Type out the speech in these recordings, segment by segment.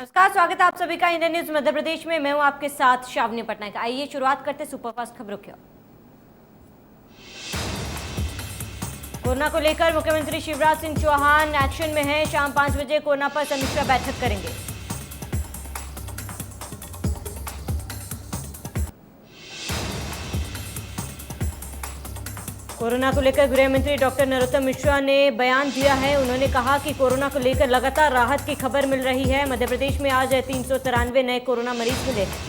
नमस्कार, स्वागत है आप सभी का इंडियन न्यूज मध्य प्रदेश में। मैं हूं आपके साथ शावनी पटनायक। आइए शुरुआत करते सुपरफास्ट खबरों की। कोरोना को लेकर मुख्यमंत्री शिवराज सिंह चौहान एक्शन में हैं। शाम 5 बजे कोरोना पर समीक्षा बैठक करेंगे। कोरोना को लेकर गृह मंत्री डॉक्टर नरोत्तम मिश्रा ने बयान दिया है। उन्होंने कहा कि कोरोना को लेकर लगातार राहत की खबर मिल रही है। मध्य प्रदेश में आज 393 नए कोरोना मरीज मिले हैं।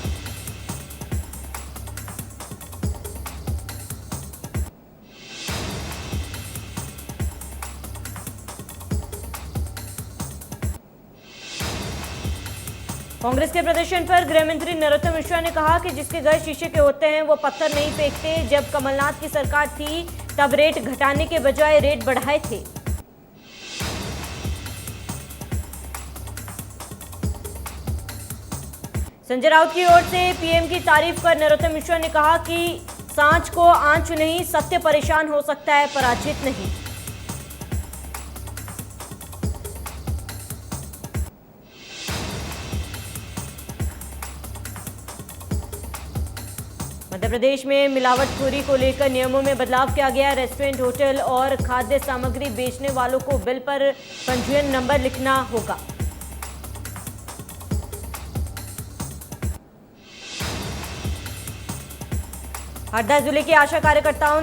कांग्रेस के प्रदर्शन पर गृह मंत्री नरोत्तम मिश्रा ने कहा कि जिसके घर शीशे के होते हैं वो पत्थर नहीं फेंकते। जब कमलनाथ की सरकार थी तब रेट घटाने के बजाय रेट बढ़ाए थे। संजय राउत की ओर से पीएम की तारीफ कर नरोत्तम मिश्रा ने कहा कि सांच को आंच नहीं, सत्य परेशान हो सकता है, पराजित नहीं। मध्य प्रदेश में मिलावटखोरी को लेकर नियमों में बदलाव किया गया। रेस्टोरेंट, होटल और खाद्य सामग्री बेचने वालों को बिल पर पंजीयन नंबर लिखना होगा। हरदा जिले के आशा कार्यकर्ताओं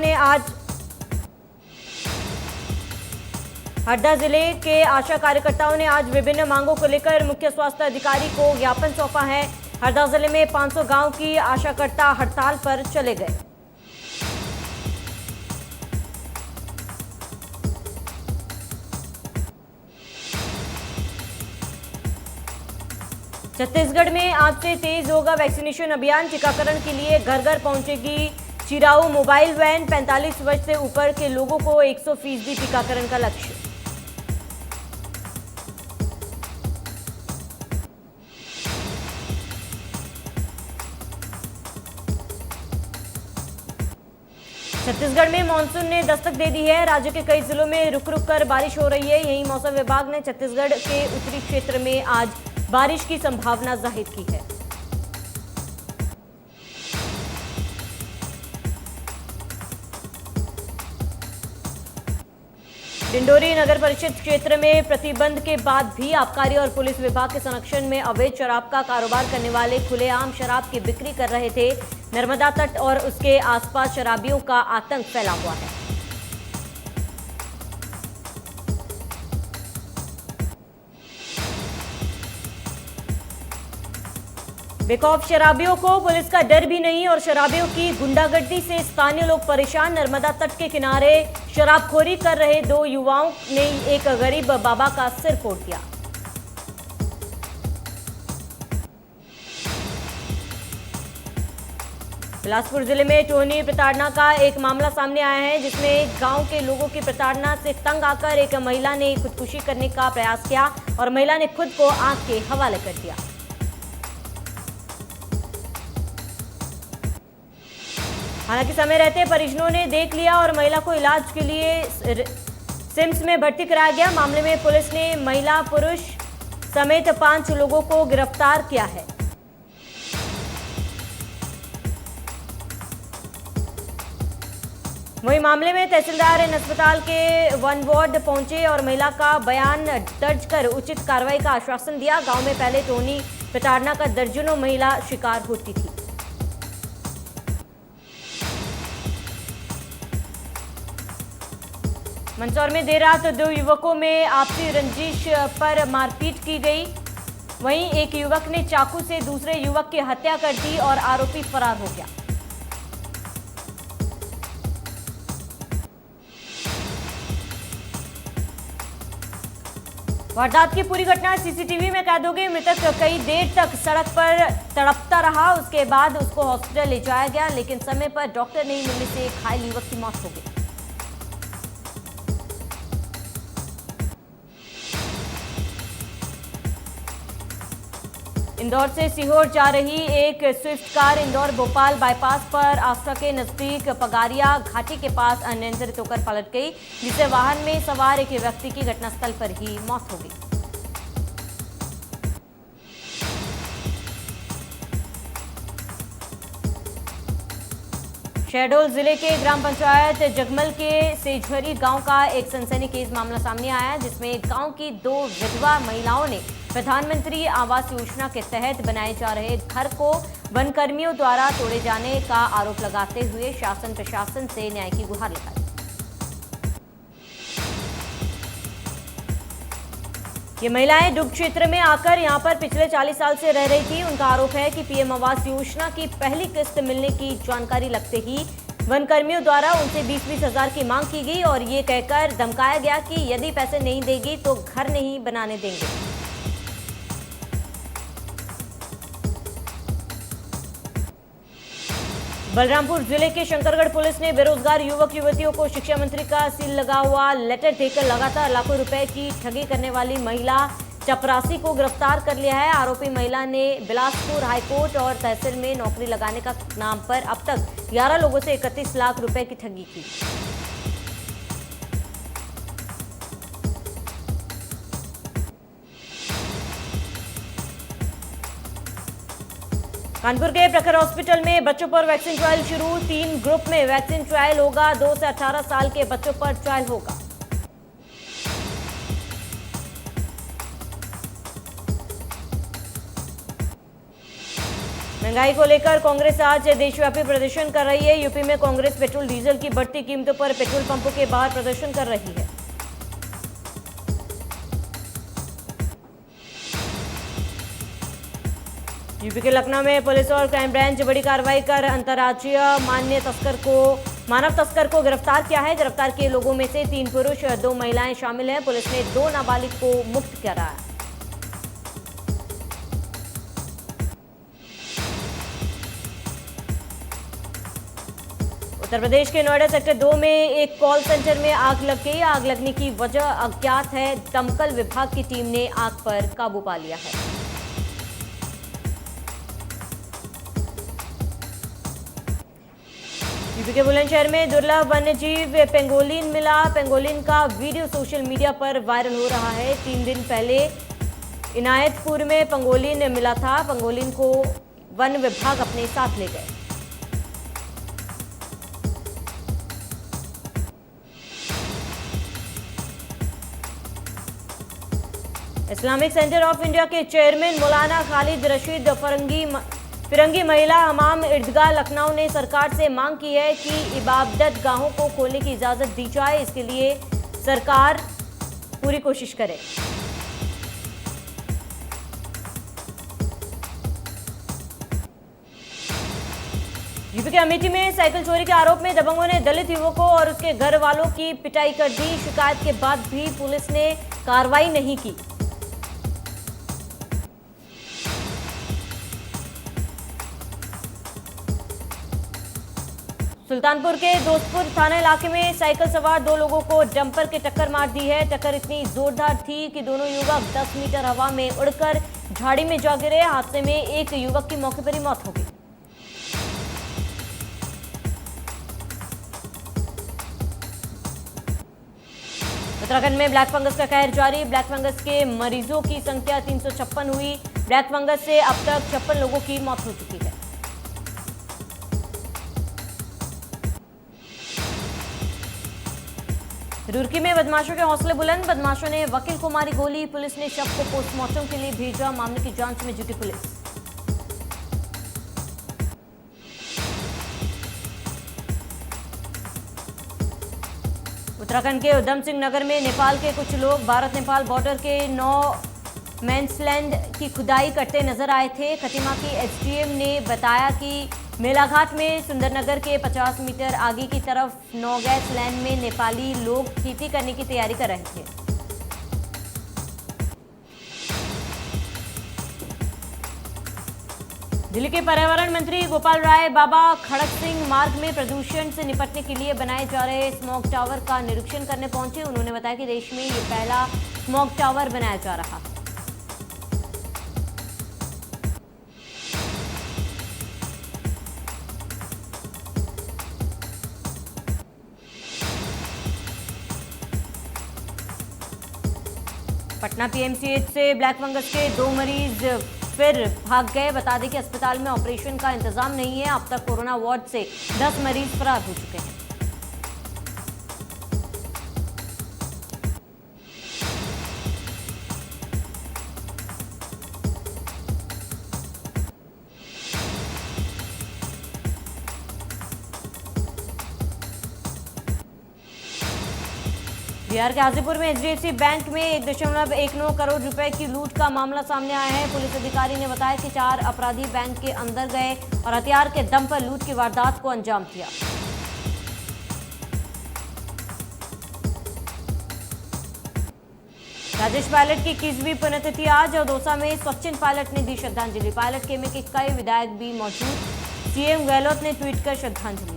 ने आज विभिन्न मांगों को लेकर मुख्य स्वास्थ्य अधिकारी को ज्ञापन सौंपा है। हरदा जिले में 500 गांव की आशाकर्ता हड़ताल पर चले गए। छत्तीसगढ़ में आज से तेज होगा वैक्सीनेशन अभियान। टीकाकरण के लिए घर घर पहुंचेगी चिराऊ मोबाइल वैन। 45 वर्ष से ऊपर के लोगों को 100% टीकाकरण का लक्ष्य। छत्तीसगढ़ में मानसून ने दस्तक दे दी है। राज्य के कई जिलों में रुक रुक कर बारिश हो रही है। यही मौसम विभाग ने छत्तीसगढ़ के उत्तरी क्षेत्र में आज बारिश की संभावना जाहिर की है। डिंडोरी नगर परिषद क्षेत्र में प्रतिबंध के बाद भी आबकारी और पुलिस विभाग के संरक्षण में अवैध शराब का कारोबार करने वाले खुलेआम शराब की बिक्री कर रहे थे। नर्मदा तट और उसके आसपास शराबियों का आतंक फैला हुआ है। बेखौफ शराबियों को पुलिस का डर भी नहीं और शराबियों की गुंडागर्दी से स्थानीय लोग परेशान। नर्मदा तट के किनारे शराबखोरी कर रहे 2 युवाओं ने एक गरीब बाबा का सिर फोड़ दिया। बिलासपुर जिले में टोनी प्रताड़ना का एक मामला सामने आया है, जिसमें गांव के लोगों की प्रताड़ना से तंग आकर एक महिला ने खुदकुशी करने का प्रयास किया और महिला ने खुद को आग के हवाले कर दिया। हालांकि समय रहते परिजनों ने देख लिया और महिला को इलाज के लिए सिम्स में भर्ती कराया गया। मामले में पुलिस ने महिला, पुरुष समेत 5 लोगों को गिरफ्तार किया है। वहीं मामले में तहसीलदार अस्पताल के 1 वार्ड पहुंचे और महिला का बयान दर्ज कर उचित कार्रवाई का आश्वासन दिया। गांव में पहले टोनी प्रताड़ना का दर्जनों महिला शिकार होती थी। मंदसौर में देर रात 2 युवकों में आपसी रंजिश पर मारपीट की गई। वहीं एक युवक ने चाकू से दूसरे युवक की हत्या कर दी और आरोपी फरार हो गया। वारदात की पूरी घटना सीसीटीवी में कैद हो गई। मृतक कई देर तक सड़क पर तड़पता रहा। उसके बाद उसको हॉस्पिटल ले जाया गया, लेकिन समय पर डॉक्टर नहीं मिलने से घायल युवक की मौत हो गई। इंदौर से सीहोर जा रही एक Swift car Indore Bhopal bypass पर आस्था के नजदीक पगारिया घाटी के पास अनियंत्रित होकर पलट गई, जिससे वाहन में सवार एक व्यक्ति की घटनास्थल पर ही मौत हो गई। शहडोल जिले के ग्राम पंचायत जगमल के सेझरी गांव का एक सनसनीखेज मामला सामने आया है, जिसमें गांव की 2 विधवा महिलाओं ने प्रधानमंत्री आवास योजना के तहत बनाए जा रहे घर को वनकर्मियों द्वारा तोड़े जाने का आरोप लगाते हुए शासन प्रशासन से न्याय की गुहार लगाई। ये महिलाएं डुग क्षेत्र में आकर यहां पर पिछले 40 साल से रह रही थी। उनका आरोप है कि पीएम आवास योजना की पहली किस्त मिलने की जानकारी लगते ही वनकर्मियों द्वारा उनसे 20-20 हजार की मांग की गई और ये कहकर धमकाया गया कि यदि पैसे नहीं देगी तो घर नहीं बनाने देंगे। बलरामपुर जिले के शंकरगढ़ पुलिस ने बेरोजगार युवक युवतियों को शिक्षा मंत्री का सील लगा हुआ लेटर देकर लगातार लाखों रुपए की ठगी करने वाली महिला चपरासी को गिरफ्तार कर लिया है। आरोपी महिला ने बिलासपुर हाईकोर्ट और तहसील में नौकरी लगाने का नाम पर अब तक 11 लोगों से 31 लाख रुपए की ठगी की। कानपुर के प्रखर हॉस्पिटल में बच्चों पर वैक्सीन ट्रायल शुरू। 3 ग्रुप में वैक्सीन ट्रायल होगा। 2 से 18 साल के बच्चों पर ट्रायल होगा। महंगाई को लेकर कांग्रेस आज देशव्यापी प्रदर्शन कर रही है। यूपी में कांग्रेस पेट्रोल डीजल की बढ़ती कीमतों पर पेट्रोल पंपों के बाहर प्रदर्शन कर रही है। यूपी के लखनऊ में पुलिस और क्राइम ब्रांच बड़ी कार्रवाई कर अंतर्राज्यीय मानव तस्कर को गिरफ्तार किया है। गिरफ्तार किए लोगों में से 3 पुरुष और 2 महिलाएं शामिल हैं। पुलिस ने 2 नाबालिग को मुक्त कराया। उत्तर प्रदेश के नोएडा सेक्टर 2 में एक कॉल सेंटर में आग लग गई। आग लगने की वजह अज्ञात है। दमकल विभाग की टीम ने आग पर काबू पा लिया है। यूपी के बुलंदशहर में दुर्लभ वन्यजीव पेंगोलिन मिला। पेंगोलिन का वीडियो सोशल मीडिया पर वायरल हो रहा है। 3 दिन पहले इनायतपुर में पेंगोलिन मिला था। पेंगोलिन को वन विभाग अपने साथ ले गए। इस्लामिक सेंटर ऑफ इंडिया के चेयरमैन मौलाना खालिद रशीद फिरंगी महिला हमाम ईदगाह लखनऊ ने सरकार से मांग की है कि इबादत गाहों को खोलने की इजाजत दी जाए। इसके लिए सरकार पूरी कोशिश करे। यूपी के अमेठी में साइकिल चोरी के आरोप में दबंगों ने दलित युवकों और उसके घर वालों की पिटाई कर दी। शिकायत के बाद भी पुलिस ने कार्रवाई नहीं की। सुल्तानपुर के दोस्तपुर थाना इलाके में साइकिल सवार 2 लोगों को डंपर के टक्कर मार दी है। टक्कर इतनी जोरदार थी कि दोनों युवक 10 मीटर हवा में उड़कर झाड़ी में जा गिरे। हादसे में एक युवक की मौके पर ही मौत हो गई। उत्तराखंड में ब्लैक फंगस का कहर जारी। ब्लैक फंगस के मरीजों की संख्या 356 हुई। ब्लैक फंगस से अब तक 56 लोगों की मौत हो चुकी है। रुड़की में बदमाशों के हौसले बुलंद। बदमाशों ने वकील को मारी गोली। पुलिस ने शव को पोस्टमार्टम के लिए भेजा। मामले की जांच में जुटी पुलिस। उत्तराखंड के उधम सिंह नगर में नेपाल के कुछ लोग भारत नेपाल बॉर्डर के नो मैंसलैंड की खुदाई करते नजर आए थे। खटीमा की एसडीएम ने बताया कि मेलाघाट में सुंदरनगर के 50 मीटर आगे की तरफ नो गैस लैंड में नेपाली लोग खेती करने की तैयारी कर रहे थे। दिल्ली के पर्यावरण मंत्री गोपाल राय बाबा खड़क सिंह मार्ग में प्रदूषण से निपटने के लिए बनाए जा रहे स्मॉग टावर का निरीक्षण करने पहुंचे। उन्होंने बताया कि देश में ये पहला स्मॉग टावर बनाया जा रहा है। पटना पीएमसीएच से ब्लैक फंगस के 2 मरीज फिर भाग गए। बता दें कि अस्पताल में ऑपरेशन का इंतजाम नहीं है। अब तक कोरोना वार्ड से 10 मरीज फरार हो चुके हैं। बिहार के हाजीपुर में एचडीएफसी बैंक में 1.19 करोड़ रुपए की लूट का मामला सामने आया है। पुलिस अधिकारी ने बताया कि 4 अपराधी बैंक के अंदर गए और हथियार के दम पर लूट की वारदात को अंजाम दिया। राजेश पायलट की 21वीं पुण्यतिथि आज और दौसा में सचिन पायलट ने दी श्रद्धांजलि। पायलट के में कई विधायक भी मौजूद। सीएम गहलोत ने ट्वीट कर श्रद्धांजलि दी।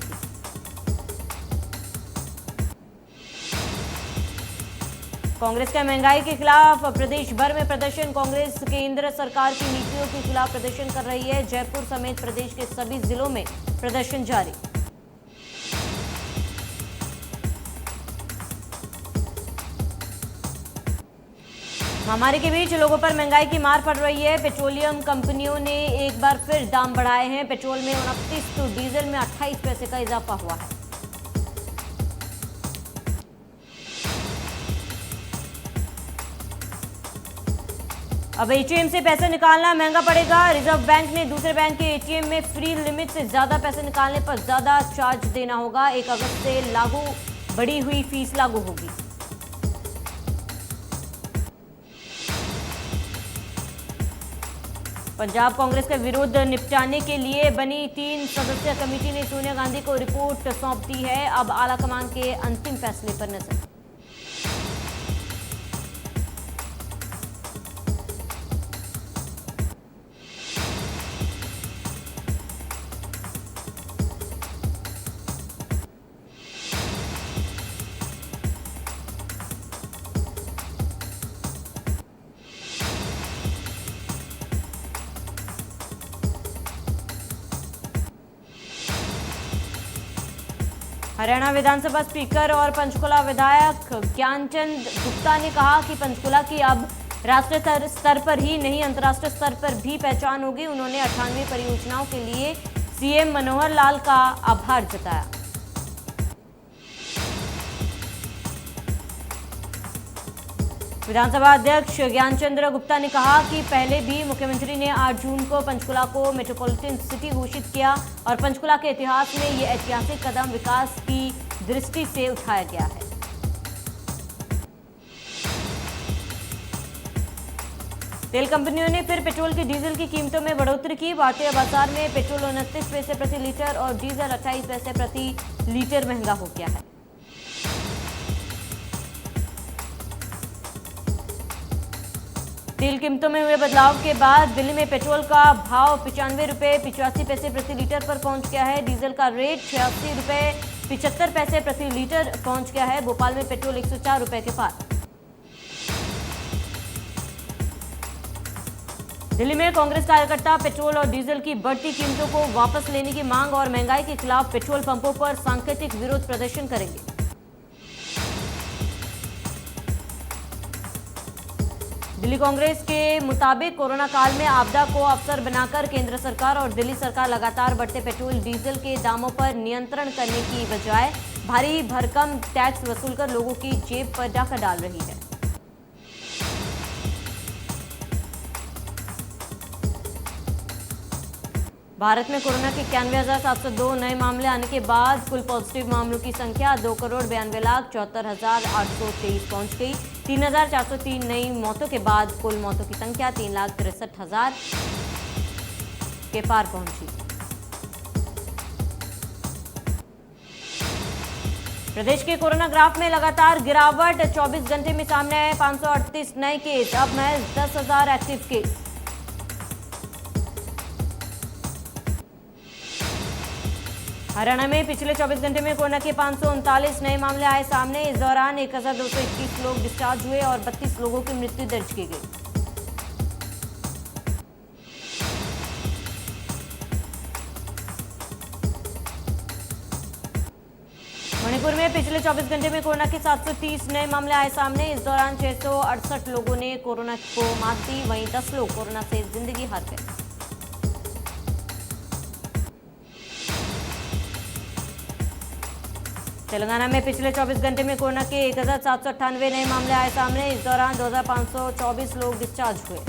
कांग्रेस का महंगाई के खिलाफ प्रदेश भर में प्रदर्शन। कांग्रेस केंद्र सरकार की नीतियों के खिलाफ प्रदर्शन कर रही है। जयपुर समेत प्रदेश के सभी जिलों में प्रदर्शन जारी। महामारी के बीच लोगों पर महंगाई की मार पड़ रही है। पेट्रोलियम कंपनियों ने एक बार फिर दाम बढ़ाए हैं। पेट्रोल में 29 तो डीजल में 28 पैसे का इजाफा हुआ है। अब एटीएम से पैसे निकालना महंगा पड़ेगा। रिजर्व बैंक ने दूसरे बैंक के एटीएम में फ्री लिमिट से ज्यादा पैसे निकालने पर ज्यादा चार्ज देना होगा। 1 अगस्त से लागू बढ़ी हुई फीस लागू होगी। पंजाब कांग्रेस का विरोध निपटाने के लिए बनी 3 सदस्यीय कमेटी ने सोनिया गांधी को रिपोर्ट सौंप दी है। अब आलाकमान के अंतिम फैसले पर नजर। हरियाणा विधानसभा स्पीकर और पंचकुला विधायक ज्ञानचंद गुप्ता ने कहा कि पंचकुला की अब राष्ट्रीय स्तर पर ही नहीं अंतर्राष्ट्रीय स्तर पर भी पहचान होगी। उन्होंने 98 परियोजनाओं के लिए सीएम मनोहर लाल का आभार जताया। विधानसभा अध्यक्ष ज्ञानचंद्र गुप्ता ने कहा कि पहले भी मुख्यमंत्री ने 8 जून को पंचकुला को मेट्रोपॉलिटन सिटी घोषित किया और पंचकुला के इतिहास में ये ऐतिहासिक कदम विकास की दृष्टि से उठाया गया है। तेल कंपनियों ने फिर पेट्रोल की डीजल की कीमतों में बढ़ोतरी की। भारतीय बाजार में पेट्रोल 29 पैसे प्रति लीटर और डीजल 28 पैसे प्रति लीटर महंगा हो गया है। तेल कीमतों में हुए बदलाव के बाद दिल्ली में पेट्रोल का भाव 95 रुपये 85 पैसे प्रति लीटर पर पहुंच गया है। डीजल का रेट 86 रुपये 75 पैसे प्रति लीटर पहुंच गया है। भोपाल में पेट्रोल 104 रुपये के पार। दिल्ली में कांग्रेस कार्यकर्ता पेट्रोल और डीजल की बढ़ती कीमतों को वापस लेने की मांग और महंगाई के खिलाफ पेट्रोल पंपों पर सांकेतिक विरोध प्रदर्शन करेंगे। दिल्ली कांग्रेस के मुताबिक कोरोना काल में आपदा को अवसर बनाकर केंद्र सरकार और दिल्ली सरकार लगातार बढ़ते पेट्रोल डीजल के दामों पर नियंत्रण करने की बजाय भारी भरकम टैक्स वसूलकर लोगों की जेब पर डाका डाल रही है। भारत में कोरोना के 91,702 नए मामले आने के बाद कुल पॉजिटिव मामलों की संख्या 2,92,74,823 पहुंच गई। 3,403 नई मौतों के बाद कुल मौतों की संख्या 3,63,000 के पार पहुंची। प्रदेश के कोरोना ग्राफ में लगातार गिरावट। 24 घंटे में सामने आए 538 नए केस। अब महज 10,000 एक्टिव केस। हरियाणा में पिछले 24 घंटे में कोरोना के 539 नए मामले आए सामने। इस दौरान 1,221 लोग डिस्चार्ज हुए और 32 लोगों की मृत्यु दर्ज की गई। मणिपुर में पिछले 24 घंटे में कोरोना के 730 नए मामले आए सामने। इस दौरान 668 लोगों ने कोरोना को मात दी, वहीं 10 लोग कोरोना से जिंदगी हार गए। तेलंगाना में पिछले 24 घंटे में कोरोना के 1798 नए मामले आए सामने। इस दौरान 2524 लोग डिस्चार्ज हुए।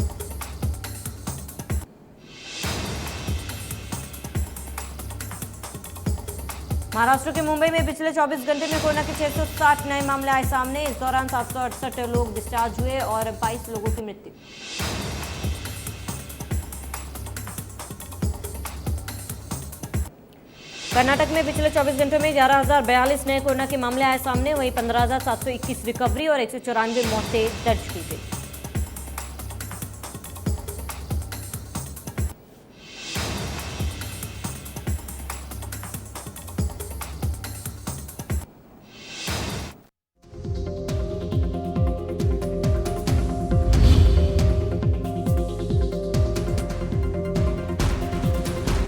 महाराष्ट्र के मुंबई में पिछले 24 घंटे में कोरोना के 660 नए मामले आए सामने। इस दौरान 768 लोग डिस्चार्ज हुए और 22 लोगों की मृत्यु। कर्नाटक में पिछले 24 घंटों में 11,042 नए कोरोना के मामले आए सामने, वहीं 15,721 रिकवरी और 194 मौतें दर्ज की गई।